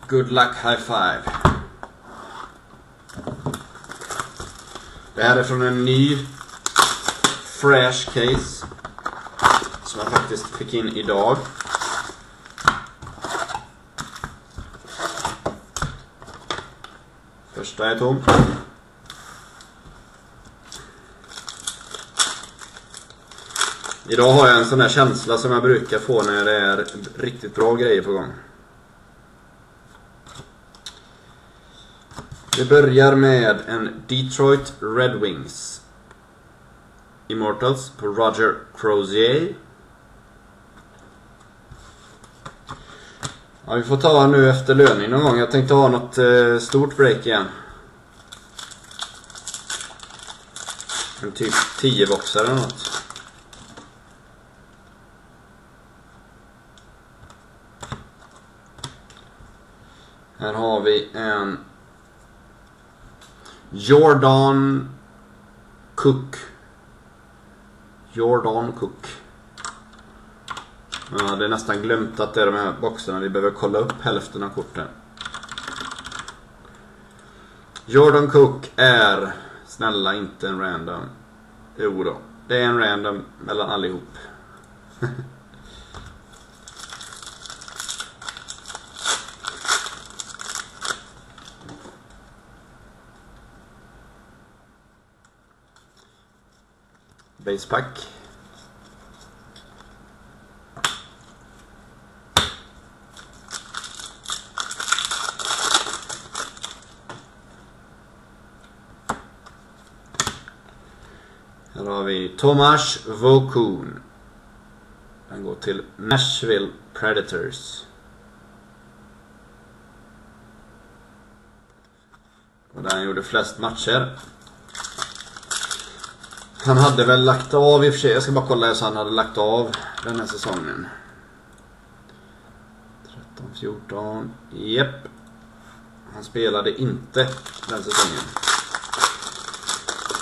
Good luck high five. Det här är från en ny fresh case som jag faktiskt fick in idag. Första är tom. Idag har jag en sån här känsla som jag brukar få när det är riktigt bra grejer på gång. Vi börjar med en Detroit Red Wings Immortals på Roger Crozier. Ja, vi får ta nu efter löning någon gång. Jag tänkte ha något stort break igen. En typ 10-boxare eller något. Här har vi en Jordan Cook. Ja, det är nästan glömt att det är de här boxarna. Vi behöver kolla upp hälften av korten. Jordan Cook är, snälla, inte en random. Jo då, det är en random mellan allihop. Basepack. Här har vi Tomas Vokoun. Den går till Nashville Predators. Och den gjorde flest matcher. Han hade väl lagt av i och för sig. Jag ska bara kolla så han hade lagt av den här säsongen. 13-14. Japp. Han spelade inte den säsongen.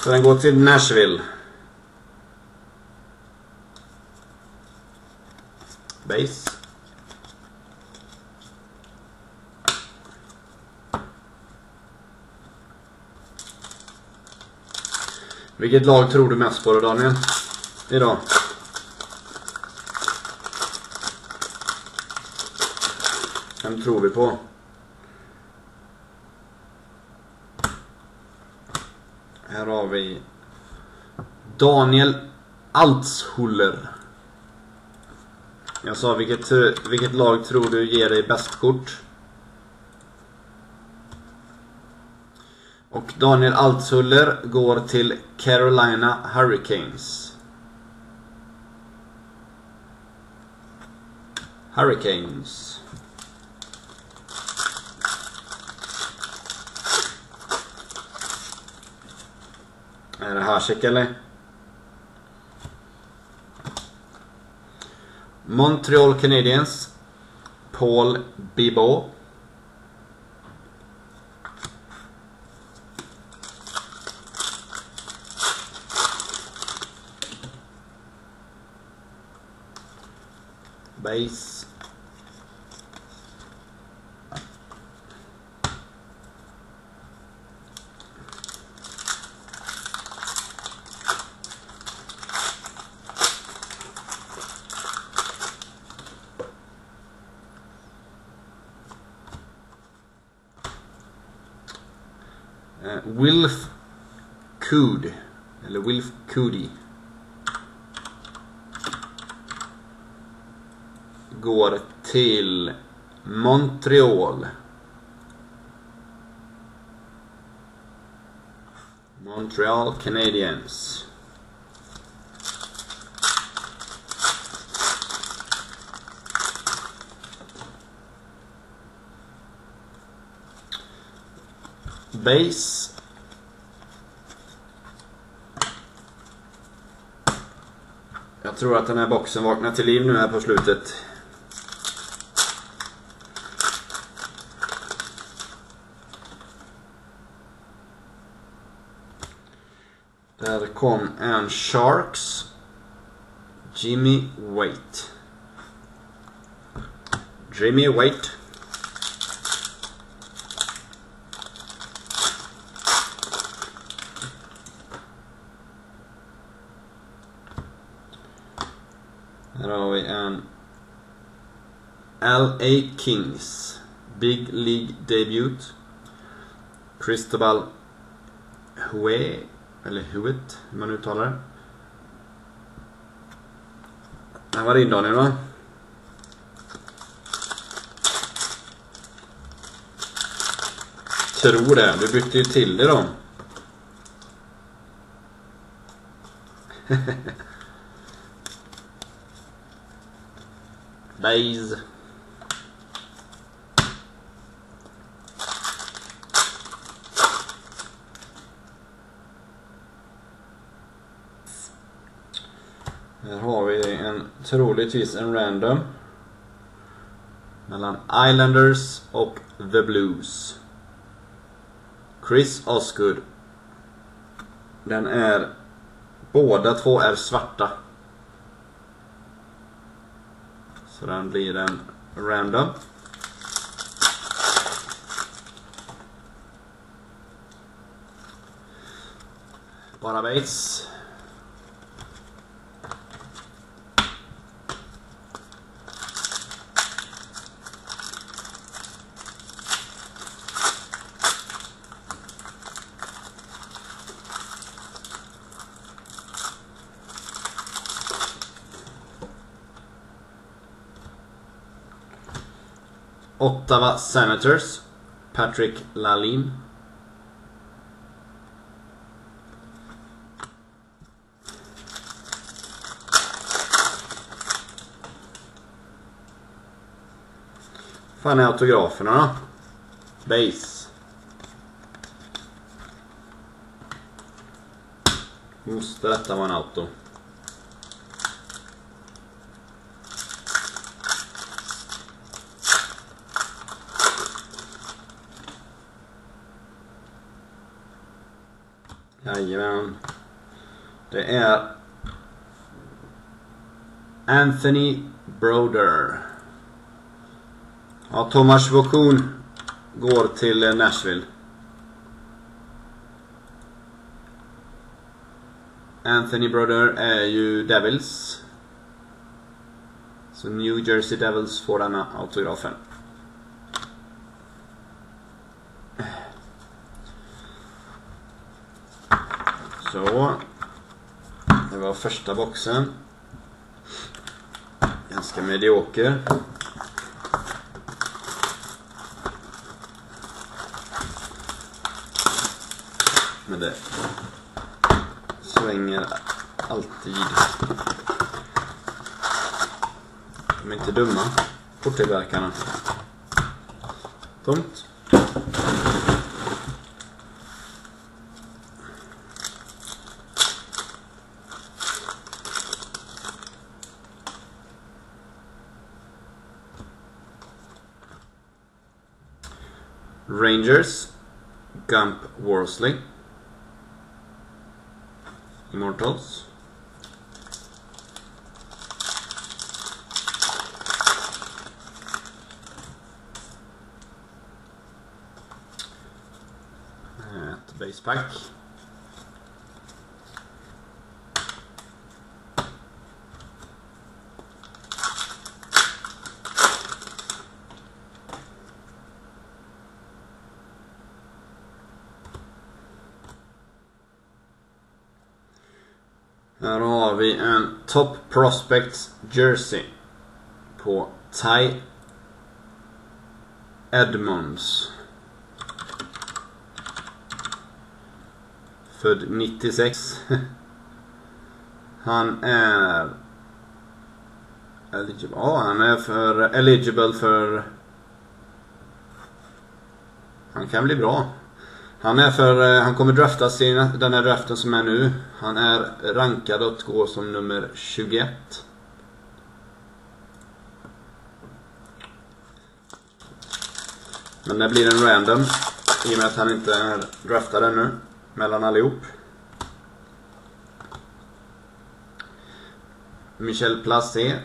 Så den går till Nashville. Base. Vilket lag tror du mest på då, Daniel? Idag. Vem tror vi på? Här har vi Daniel Altshuller. Jag sa vilket lag tror du ger dig bäst kort? Och Daniel Altshuller går till Carolina Hurricanes. Hurricanes. Är det Hasek eller? Montreal Canadiens. Paul Bibeau. Base. Wilf Cood eller Wilf Coody går till Montreal. Montreal Canadiens. Base. Jag tror att den här boxen vaknar till liv nu här på slutet. Där kom en Sharks. Jimmy Waite. Jimmy Waite. Här har vi en LA Kings Big League debut. Cristobal Huet, eller Huet, hur man uttalar det. Det var in Daniel, va? Tror det, du bytte ju till det då. Base. Här har vi troligtvis en random mellan Islanders och The Blues. Chris Osgood. Båda två är svarta. Så den blir en random. Bara base. Ottawa Senators, Patrick Lalime. Fan är autograferna då? Base. Måste detta vara en auto? Jajamän. Det är Anthony Broder. Ja, Thomas Vokun går till Nashville. Anthony Broder är ju Devils. Så New Jersey Devils får denna autografen. Så. Det var första boxen. Ganska medioker. Men det svänger alltid. De är inte dumma, porttillverkarna. Tomt. Rangers, Gump Worsley. Immortals. Ett base pack. Här har vi en Top Prospects Jersey på Ty Edmonds. Född 96. Han är eligible. Ja, han är eligible för. Han kan bli bra. Han kommer draftas i den här draften som är nu. Han är rankad att gå som nummer 21. Men det blir en random i och med att han inte är draftad ännu mellan allihop. Michel Placé.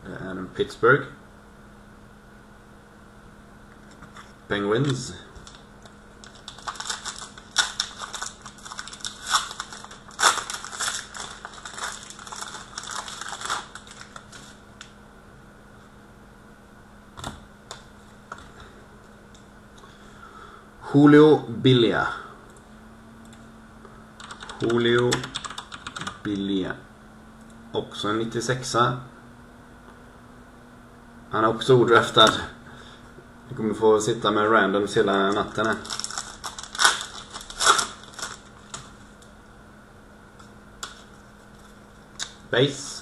Det är en Pittsburgh. Penguins. Julio Bilia. Julio Bilia. Också en 96a. Han är också odraftad. Vi kommer få sitta med randoms hela natten här. Base.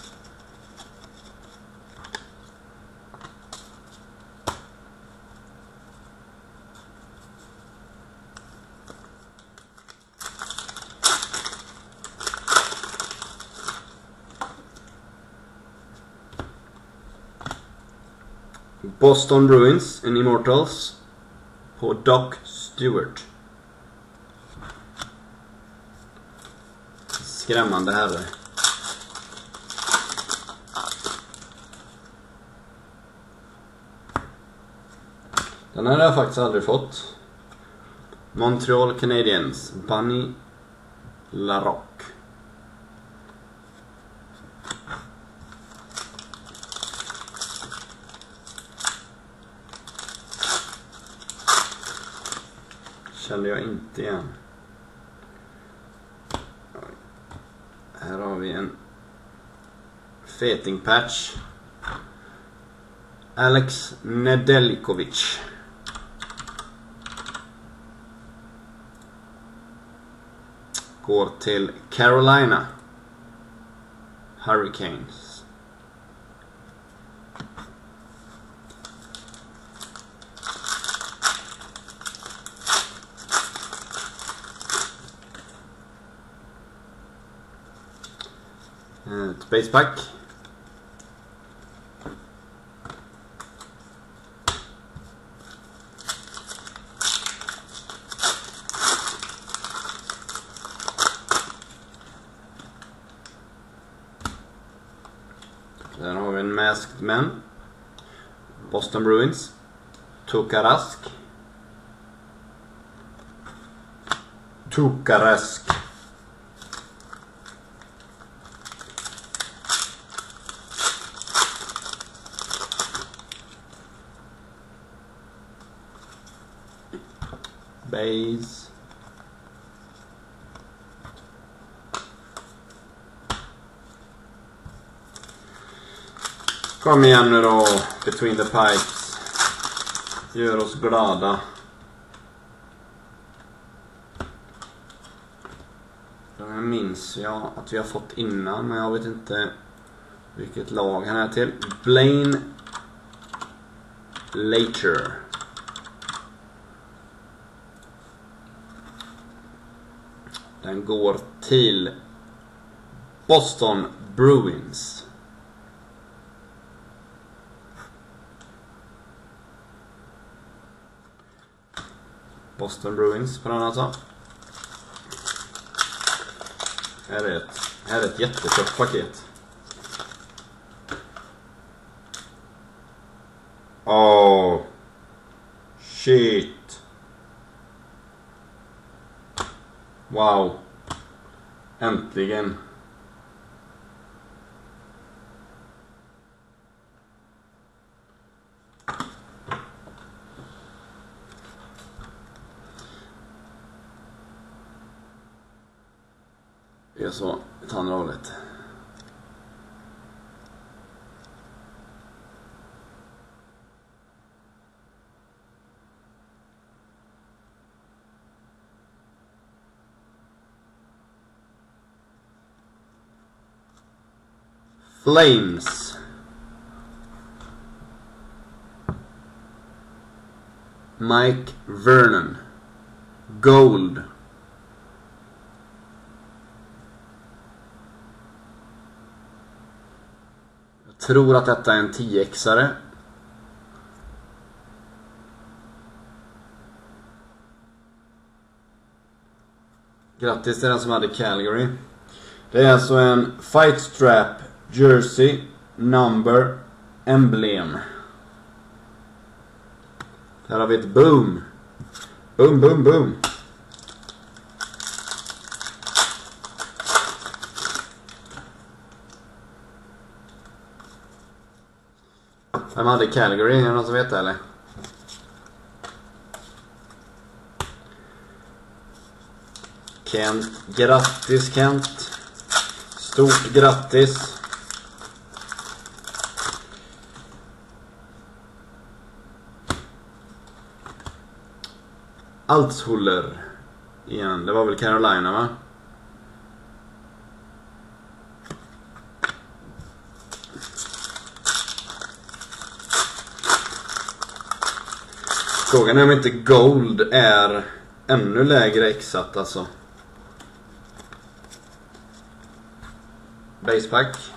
Boston Bruins, en Immortals på Doc Stewart. Skrämmande herre. Den här har jag faktiskt aldrig fått. Montreal Canadiens, Bunny Larocque. Kände jag inte igen. Här har vi en feting patch. Alex Nedeljkovic. Går till Carolina Hurricanes. Ett basepack. Där har vi en Masked Man. Boston Bruins. Tukarask. Base. Kom igen nu då, Between the Pipes. Gör oss glada. Den här minns jag att vi har fått innan, men jag vet inte vilket lag han är till. Blaine Later. Den går till Boston Bruins. Boston Bruins på den alltså. Här är ett jättetjockt paket. Oh shit. Wow. Äntligen. Det är så, ett andra hållet. Flames. Mike Vernon. Gold. Jag tror att detta är en 10xare. Grattis till den som hade Calgary. Det är alltså en Fight Strap Jersey number emblem. Här har vi ett boom. Boom, boom, boom. Vem hade Calgary? Är det någon som vet det eller? Kent. Grattis Kent. Stort grattis. Altshuller igen. Det var väl Carolina va? Frågan är om inte gold är ännu lägre exakt alltså. Basepack.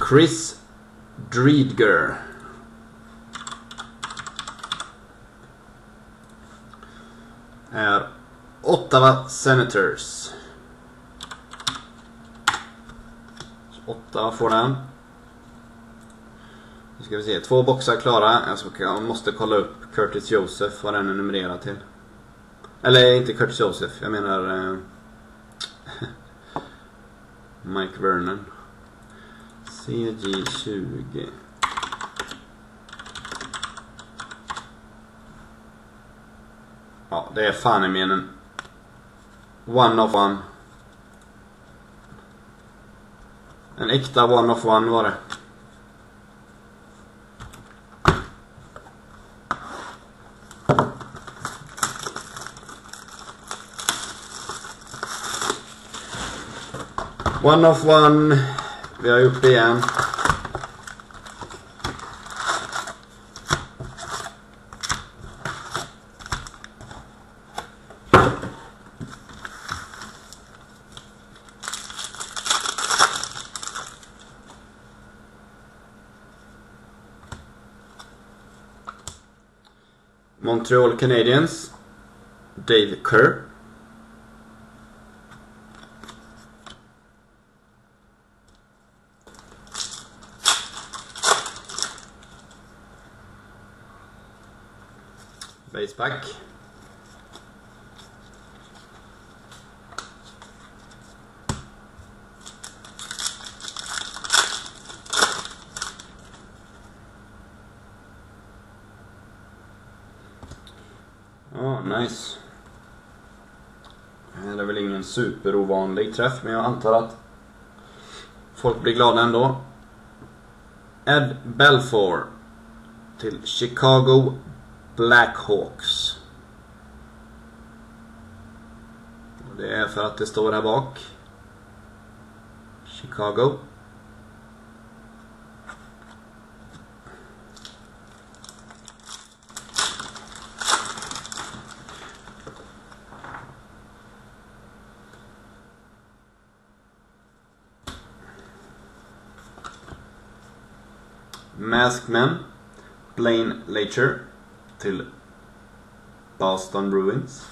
Chris Driedger. Är Ottawa Senators. Ottawa får den. Nu ska vi se, 2 boxar klara. Jag måste kolla upp Curtis Joseph, vad den är numrerad till. Eller inte Curtis Joseph, jag menar Mike Vernon. CG20. Ja, det är fan i meningen. One of one. En äkta one of one var det. One of one. Vi har gjort det igen. Montreal Canadiens. Dave Kerr. Baseback. Nice. Det är väl ingen superovanlig träff, men jag antar att folk blir glada ändå. Ed Belfour till Chicago Blackhawks. Och det är för att det står här bak. Chicago. Maskman Blaine Lacher till Boston Bruins.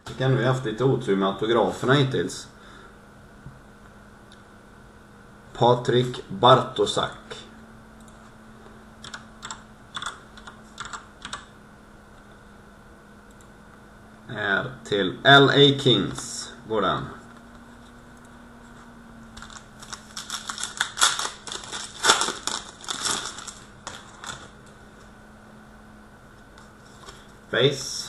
Vi kan nu haft lite otur med autograferna hittills. Patrik Bartosak är till LA Kings, går den. Base.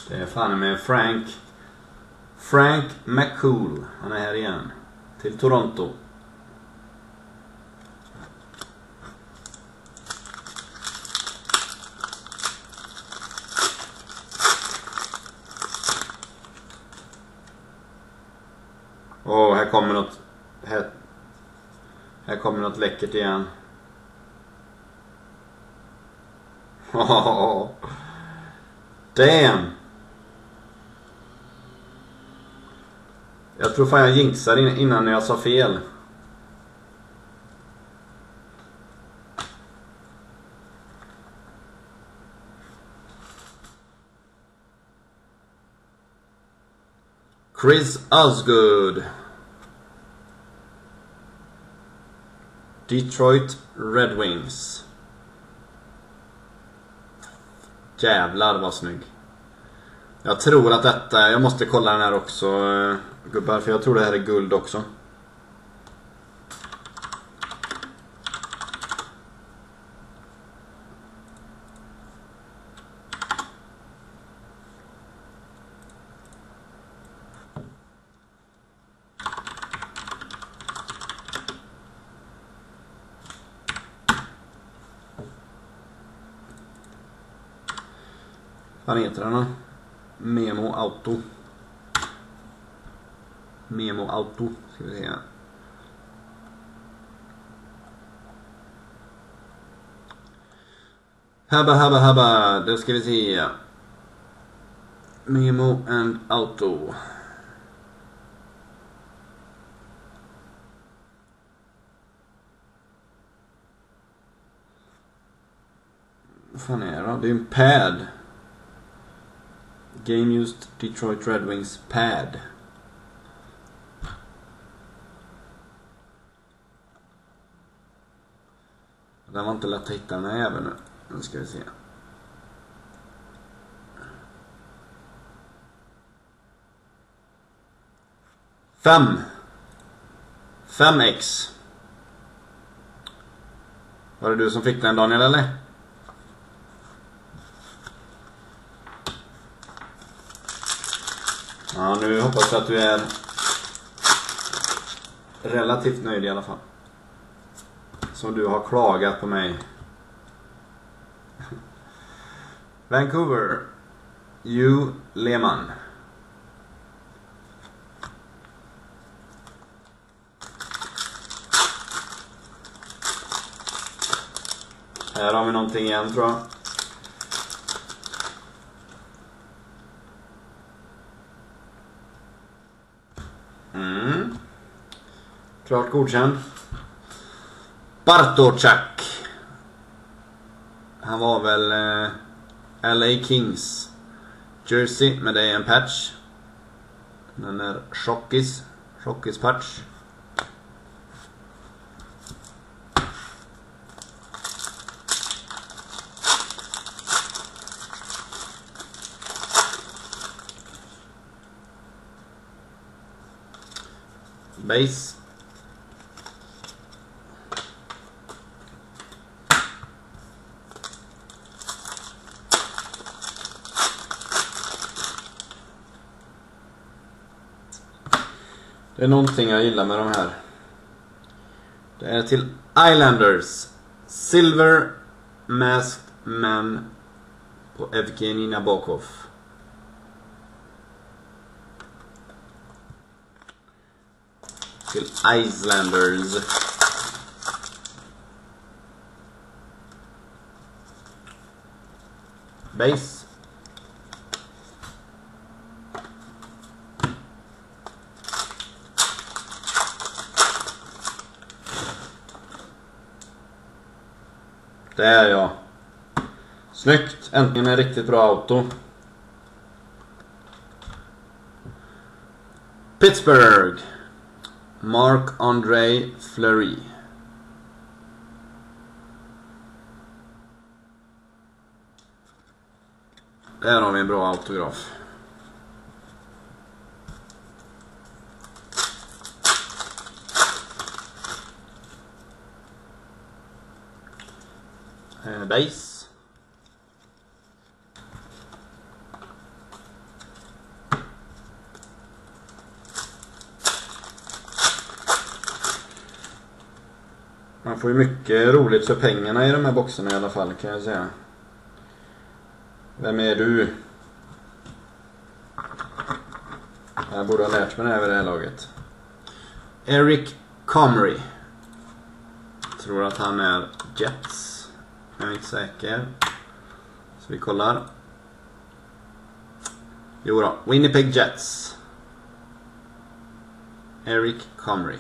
Det är fan med Frank McCool. Han är här igen. Till Toronto. här kommer något. Här kommer något läckert igen. Oh, damn. Jag tror fan jag jinxade innan jag sa fel. Chris Osgood. Detroit Red Wings. Jävlar vad snygg. Jag tror att detta, jag måste kolla den här också gubbar, för jag tror det här är guld också. Vad heter den då? Memo Auto. Memo Auto ska vi se. Habba. Det ska vi se. Memo and Auto. Vad fan är det då? Det är en pad. Game used Detroit Red Wings pad. Den var inte lätt att hitta den här även nu. Nu ska vi se. Fem X. Var det du som fick den, Daniel, eller? Ja, nu hoppas jag att du är relativt nöjd i alla fall. Som du har klagat på mig. Vancouver. U. Lehmann. Här har vi någonting igen, tror jag. Klart godkänd. Bartoszak. Han var väl LA Kings jersey, men det är en patch. Den är Tjockis patch. Base. Det är någonting jag gillar med de här. Det är till Islanders. Silver Masked Man på Evgeny Nabokov. Till Islanders. Base. Det är jag. Snyggt. Äntligen en riktigt bra auto. Pittsburgh. Marc-Andre Fleury. Där har vi en bra autograf. Base. Man får ju mycket roligt för pengarna i de här boxarna i alla fall, kan jag säga. Vem är du? Jag borde ha lärt mig det här vid det här laget. Eric Comrie. Jag tror att han är Jets. Jag är inte säker. Så vi kollar. Jo då, Winnipeg Jets. Eric Comrie.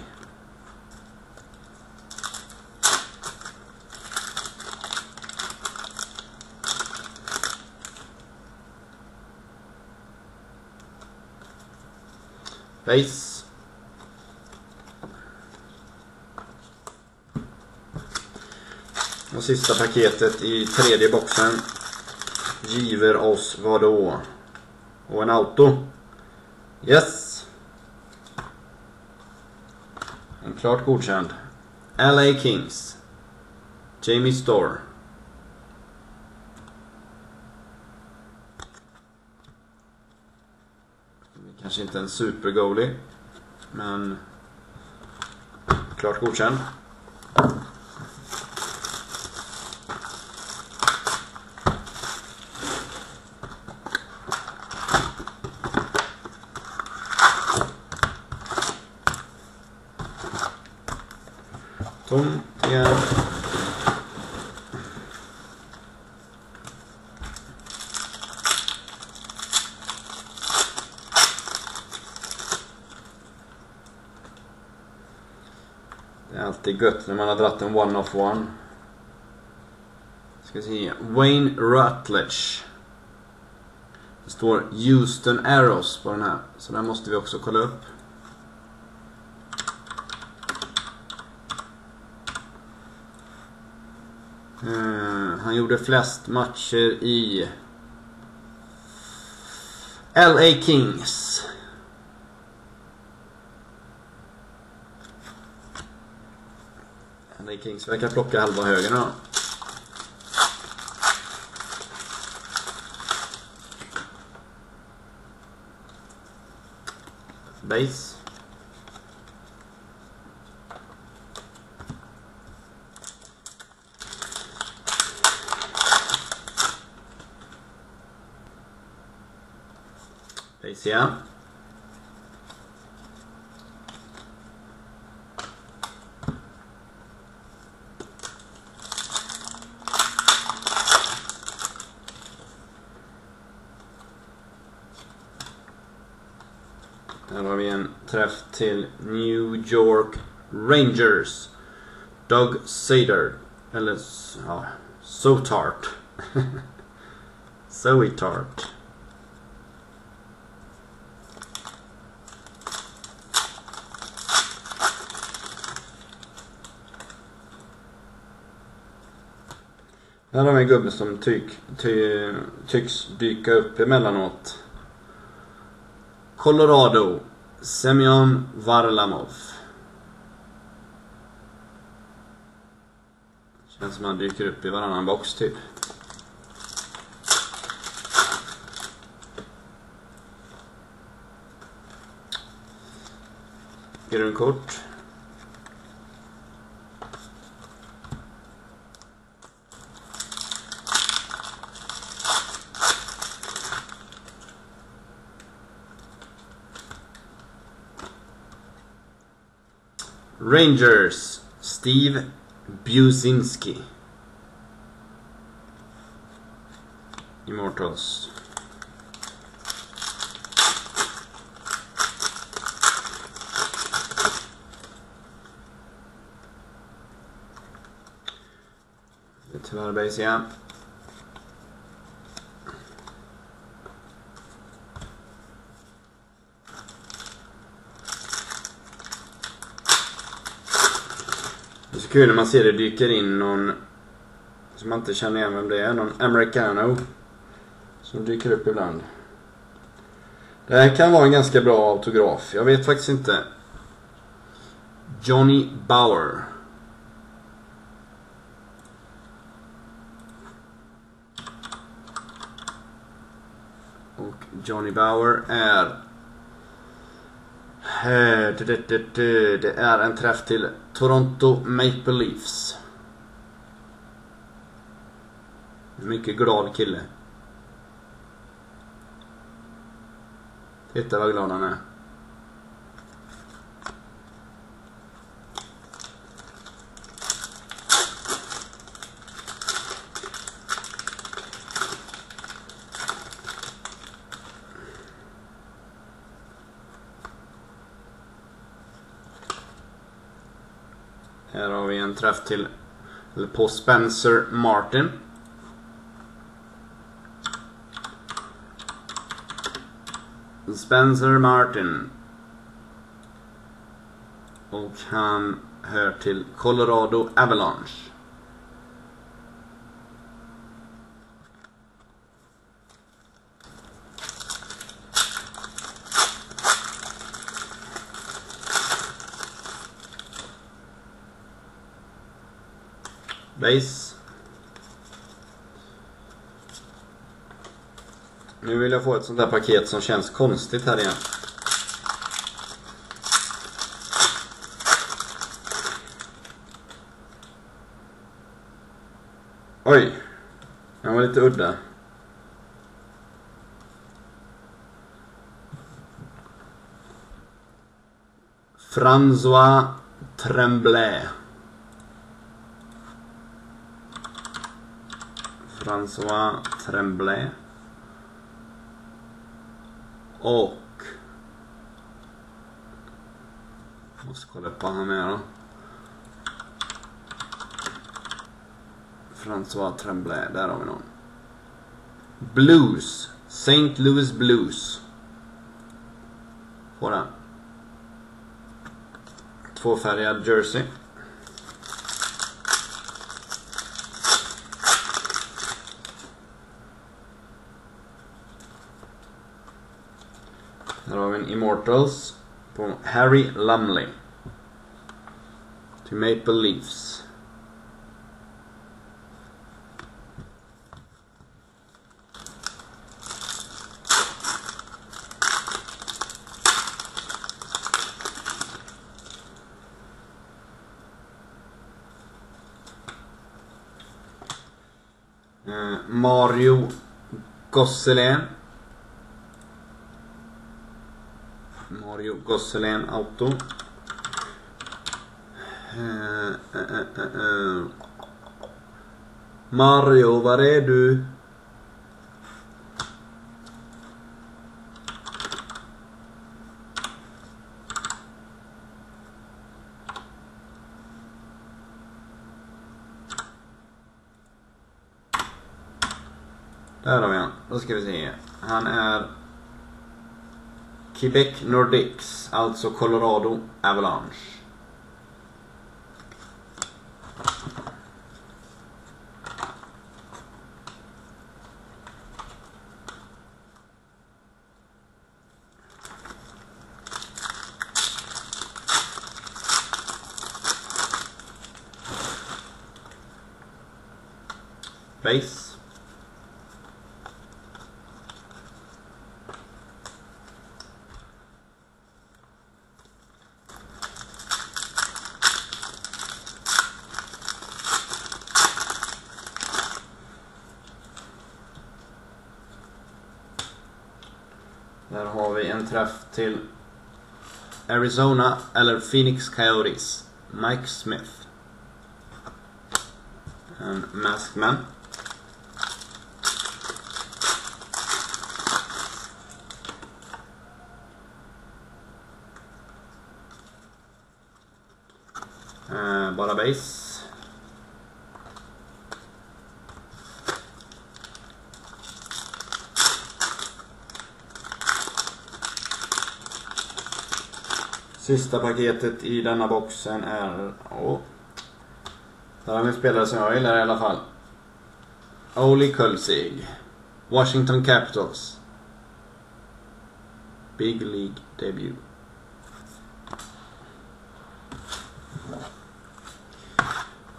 Base. Och sista paketet i tredje boxen giver oss vad då? Och en auto. Yes. En klart godkänd. LA Kings. Jamie Storr. Kanske inte en supergoalie, men klart godkänd. Tom igen. Det är alltid gött när man har dratt en one of one. Ska se. Wayne Rutledge. Det står Houston Aeros på den här. Så där måste vi också kolla upp. Han gjorde flest matcher i LA Kings. LA Kings verkar plocka halva högen då. Base. Base igen. Här har vi en träff till New York Rangers. Doug Sader. Eller ja, Sotart. Sotart. Här har vi en gubbe som tycks dyka upp emellanåt. Colorado. Semyon Varlamov. Känns som han dyker upp i varannan box typ. Grundkort. Rangers, Steve Buzinski. Immortals. Tyvärr base igen. Det är så kul när man ser det dyker in någon som man inte känner igen vem det är. Någon americano som dyker upp ibland. Det här kan vara en ganska bra autograf. Jag vet faktiskt inte. Johnny Bauer. Och Johnny Bauer är... Det är en träff till Toronto Maple Leafs. Mycket glad kille. Titta vad glad han är. Här har vi en träff till, eller på Spencer Martin. Spencer Martin. Och han hör till Colorado Avalanche. Base. Nu vill jag få ett sånt där paket som känns konstigt här igen. Oj, den var lite udda. François Tremblay. François Tremblay. Och måste kolla på han med då. François Tremblay, där har vi någon. Blues, St. Louis Blues. Får den. Tvåfärgad jersey. Här har vi en Immortals på Harry Lumley till Maple Leafs. Mario Gosselin. Mario Gosselin auto. Mario, var är du? Där har vi han. Då ska vi se. Han är Quebec Nordiques, alltså Colorado Avalanche. Base. Där har vi en träff till Arizona eller Phoenix Coyotes. Mike Smith. En Maskman. Bara base. Sista paketet i denna boxen är... där har vi en spelare som jag gillar i alla fall. Oli Kulsig. Washington Capitals. Big League debut.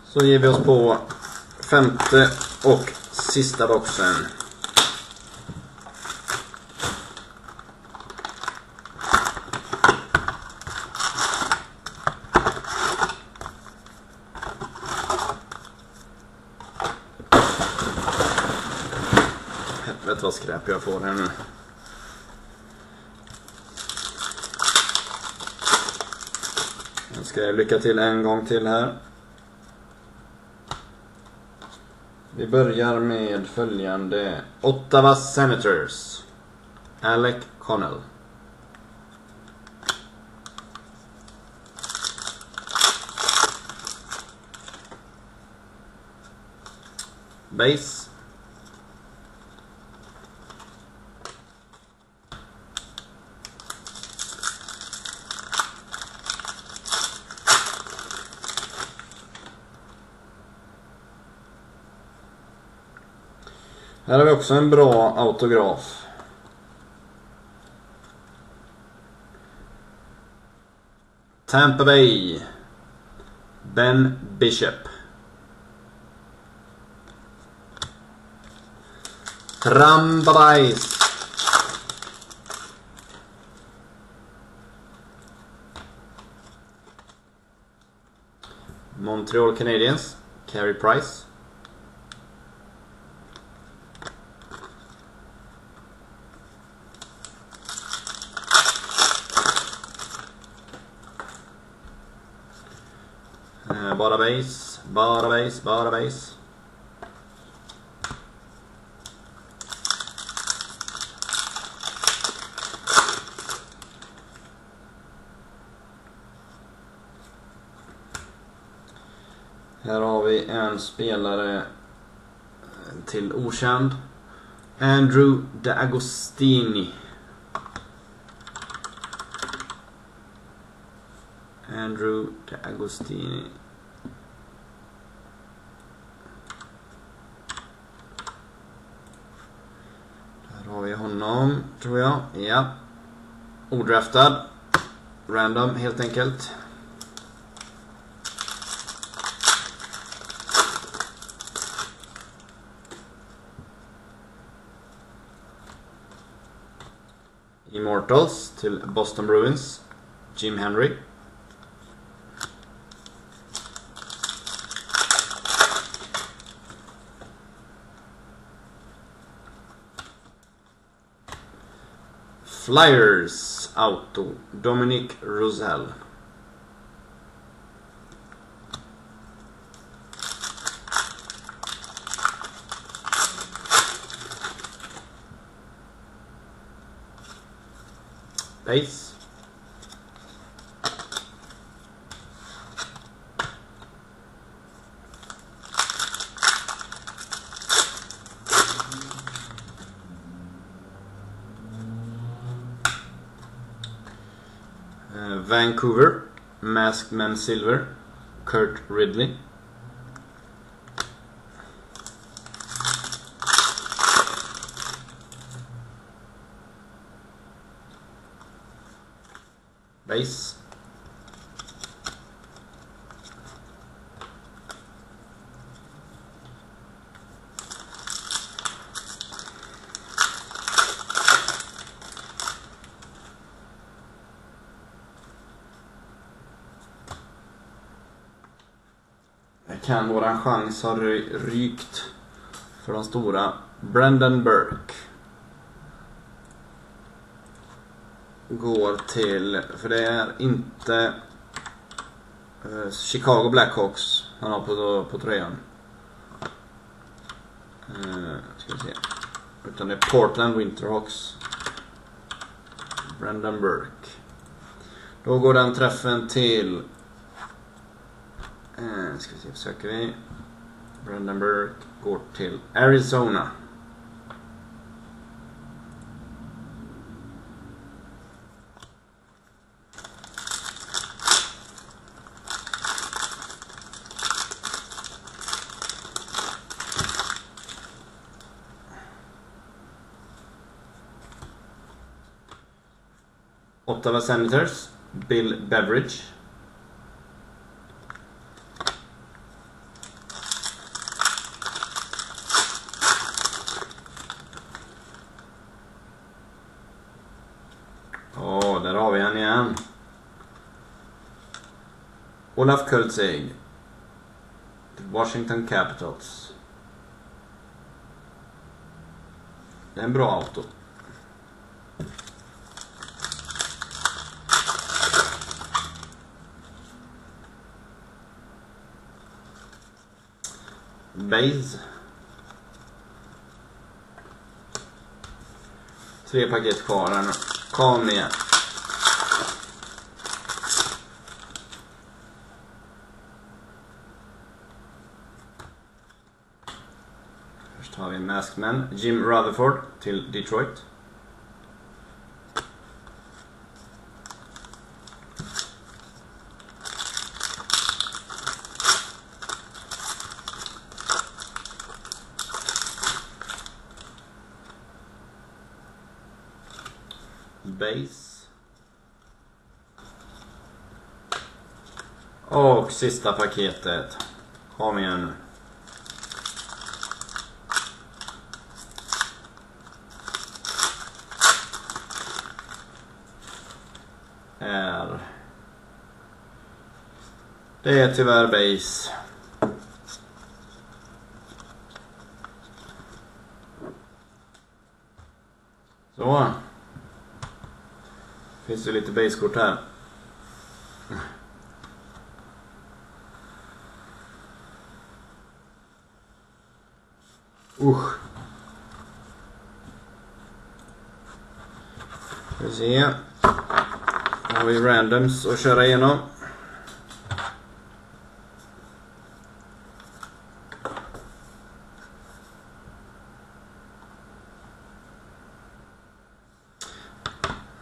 Så ger vi oss på femte och sista boxen. Vet vad skräp jag får här nu. Jag ska lycka till en gång till här. Vi börjar med följande. Ottawa Senators. Alec Connell. Base. Här har vi också en bra autograf. Tampa Bay. Ben Bishop. Trambabajs. Montreal Canadiens. Carey Price. Bara base, bara base, bara base. Här har vi en spelare till okänd. Andrew D'Agostini. Andrew D'Agostini. Där har vi honom, tror jag. Ja. Odraftad. Random, helt enkelt. Immortals till Boston Bruins. Jim Henry. Flyers auto Dominic Rosell. Base. Vancouver, Masked Man Silver, Kurt Ridley. Base. Kan våran chans ha rykt för de stora. Brendan Burke går till, för det är inte Chicago Blackhawks han har på tröjan. Ska vi se. Utan det är Portland Winterhawks. Brendan Burke. Då går den träffen till ska vi se, försöker vi. Brendan Burke går till Arizona. Ottawa Senators, Bill Beveridge. Där har vi han igen. Olaf Kultzig, Washington Capitals. Det är en bra auto. Base. 3 paket kvar här nu. Kom igen. Masked-Man, Jim Rutherford till Detroit. Base. Och sista paketet. Kom igen nu. Det är tyvärr base. Så. Finns det lite basekort här. Vi ser. Har vi randoms att köra igenom.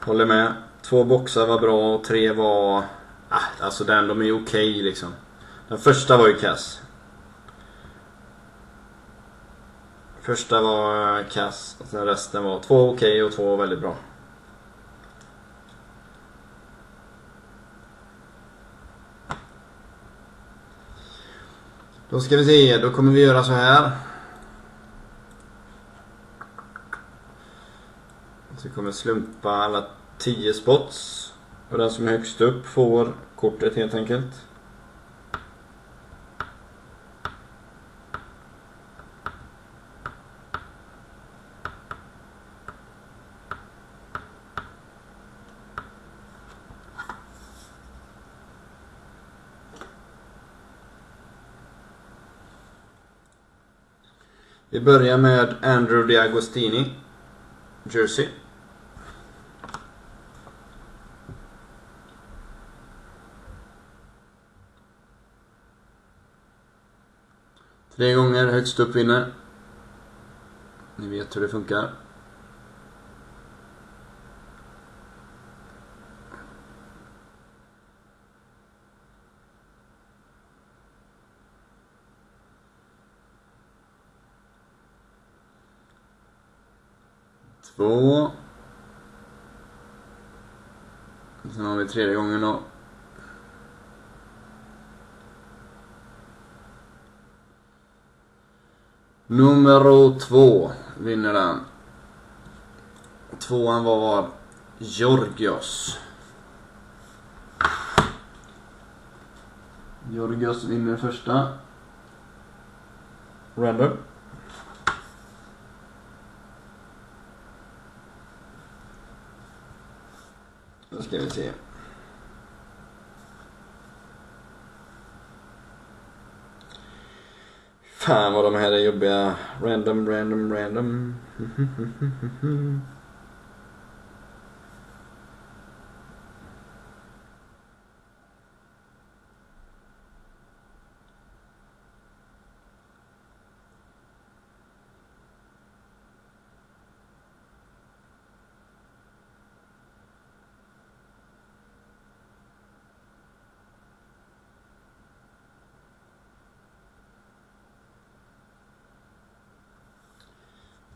Håller med. 2 boxar var bra och 3 var... alltså de är okej liksom. Den första var ju kass. Första var kass och sen resten var 2 okej och 2 väldigt bra. Då ska vi se, då kommer vi göra så här. Så vi kommer slumpa alla 10 spots. Och den som är högst upp får kortet helt enkelt. Vi börjar med Andrew DeAgostini, Jersey. Tre gånger högst upp vinner. Ni vet hur det funkar. Två. Sen har vi tredje gången då. Nummer 2 vinner den. 2:an var Georgios. Georgios vinner första. Random. Då ska vi se. Fan vad de här är jobbiga. Random.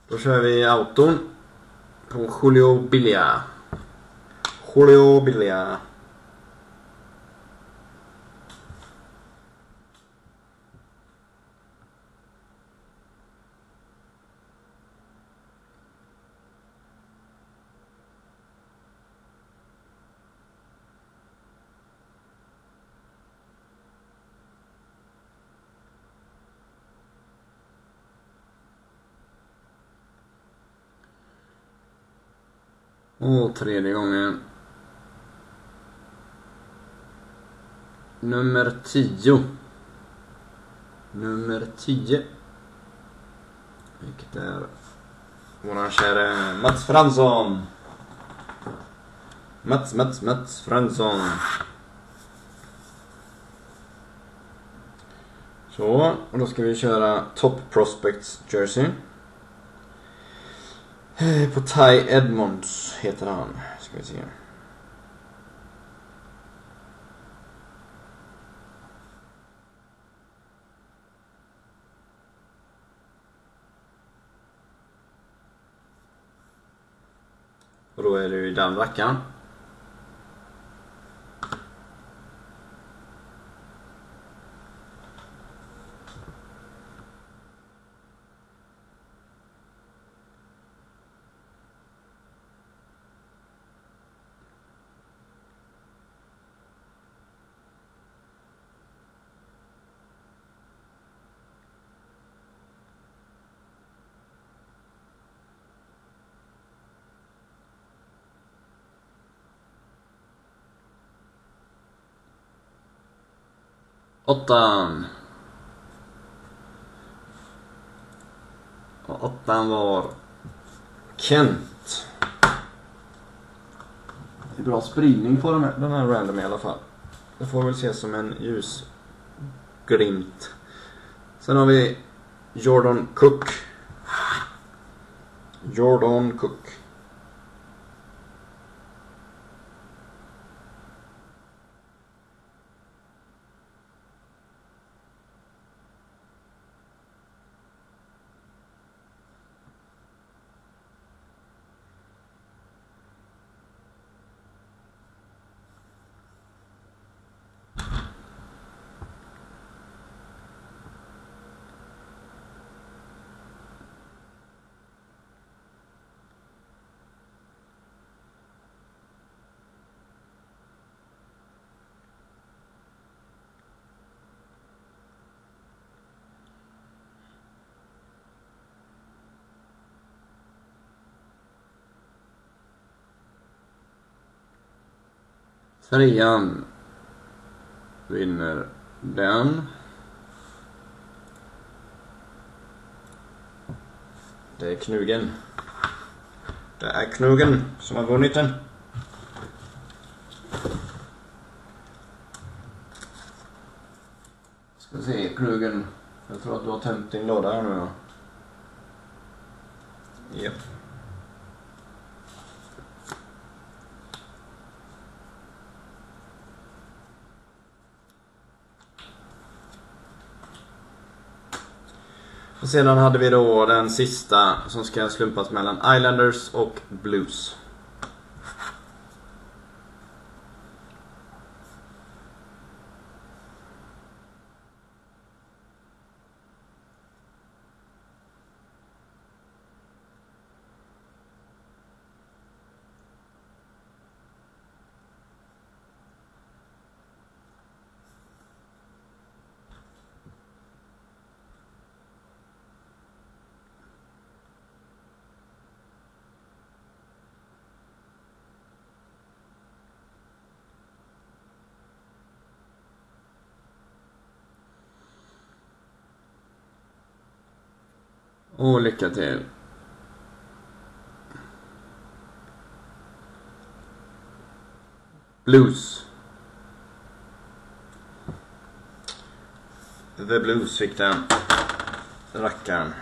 Då kör vi auton på Julio Bilia. Julio Bilia. Och tredje gången. Nummer 10. Nummer 10. Vilket är våran kära Mats Fransson. Mats Fransson. Så, och då ska vi köra Top Prospects Jersey. På Ty Edmonds heter han. Ska vi se. Och då är det ju den rackaren. Åttan var Kent. Det är bra spridning på den här random i alla fall. Det får väl ses som en ljusglimt. Sen har vi Jordan Cook. Trean vinner den. Det är Knugen. Det är Knugen som har vunnit den. Ska se, Knugen. Jag tror att du har tömt din låda här nu. Ja. Japp. Och sedan hade vi då den sista som ska slumpas mellan Islanders och Blues. Och lycka till. Blues. The Blues fick den rackaren.